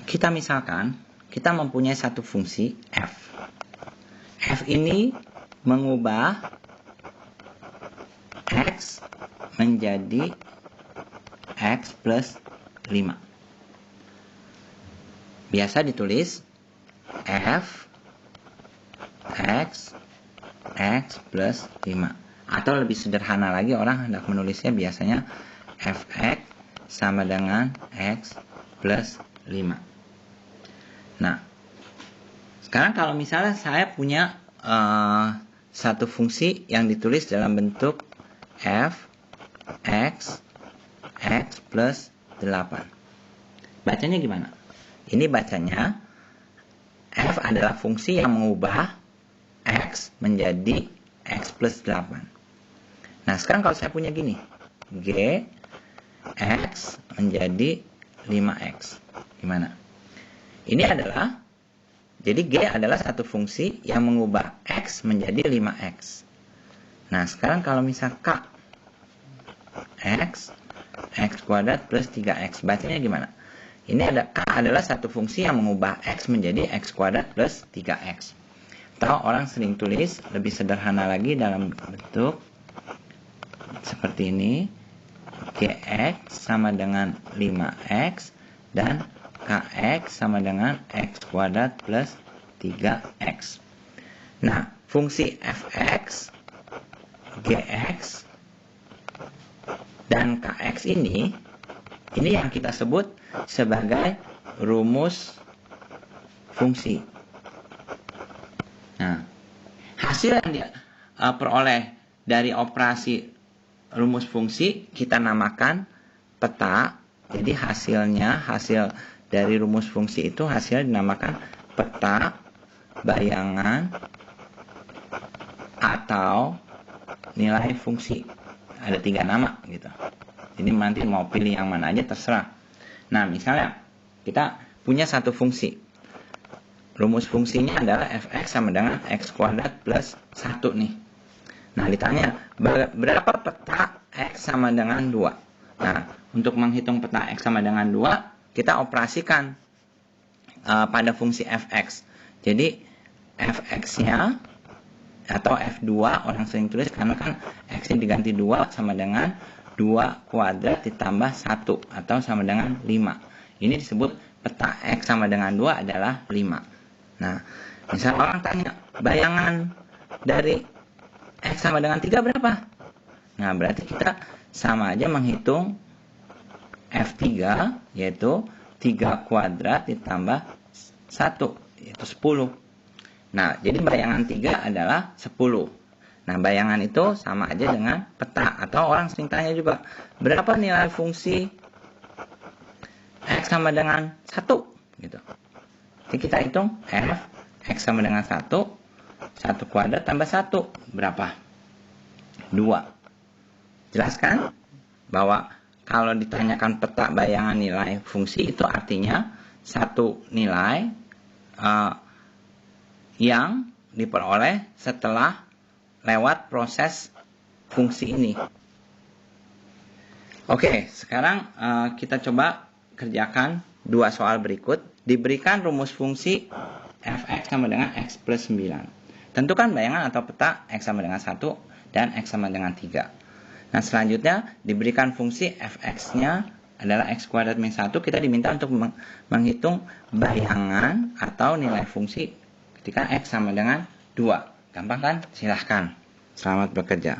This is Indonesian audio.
kita misalkan kita mempunyai satu fungsi f. F ini mengubah x menjadi x plus 5. Biasa ditulis f x plus 5. Atau lebih sederhana lagi, orang hendak menulisnya biasanya fx sama dengan x plus 5. Nah, sekarang kalau misalnya saya punya satu fungsi yang ditulis dalam bentuk f x plus 8. Bacanya gimana? Ini bacanya f adalah fungsi yang mengubah x menjadi x plus 8. Nah, sekarang kalau saya punya gini, g x menjadi 5x. Gimana? Ini adalah, jadi g adalah satu fungsi yang mengubah x menjadi 5x. Nah, sekarang kalau misal k x kuadrat plus 3x, bacanya gimana? Ini ada k adalah satu fungsi yang mengubah x menjadi x kuadrat plus 3x. Atau orang sering tulis lebih sederhana lagi dalam bentuk seperti ini, gx sama dengan 5x dan kx sama dengan x kuadrat plus 3x. Nah, fungsi fx, gx, dan kx ini yang kita sebut sebagai rumus fungsi. Nah, hasil yang diperoleh dari operasi rumus fungsi kita namakan peta. Jadi hasil dari rumus fungsi itu hasil dinamakan peta, bayangan, atau nilai fungsi. Ada 3 nama gitu. Jadi nanti mau pilih yang mana aja terserah. Nah, misalnya kita punya satu fungsi. Rumus fungsinya adalah fx sama dengan x kuadrat plus 1 nih. Nah, ditanya berapa peta x sama dengan 2. Nah, untuk menghitung peta x sama dengan 2, kita operasikan pada fungsi fx. Jadi fx-nya atau f2 orang sering tulis karena kan x-nya diganti 2 sama dengan 2 kuadrat ditambah 1 atau sama dengan 5. Ini disebut peta x sama dengan 2 adalah 5. Nah, misal orang tanya bayangan dari x sama dengan 3 berapa? Nah, berarti kita sama aja menghitung f3 yaitu 3 kuadrat ditambah 1 yaitu 10. Nah, jadi bayangan 3 adalah 10. Nah, bayangan itu sama aja dengan peta. Atau orang sering tanya juga, berapa nilai fungsi x sama dengan 1? Gitu. Jadi kita hitung f x sama dengan 1 kuadrat tambah 1 berapa? 2. Jelaskan bahwa kalau ditanyakan peta bayangan nilai fungsi itu artinya satu nilai yang diperoleh setelah lewat proses fungsi ini. Oke, sekarang kita coba kerjakan 2 soal berikut. Diberikan rumus fungsi fx sama dengan x plus 9. Tentukan bayangan atau peta x sama dengan 1 dan x sama dengan 3. Nah, selanjutnya diberikan fungsi fx-nya adalah x kuadrat min 1. Kita diminta untuk menghitung bayangan atau nilai fungsi ketika x sama dengan 2. Gampang kan? Silahkan. Selamat bekerja.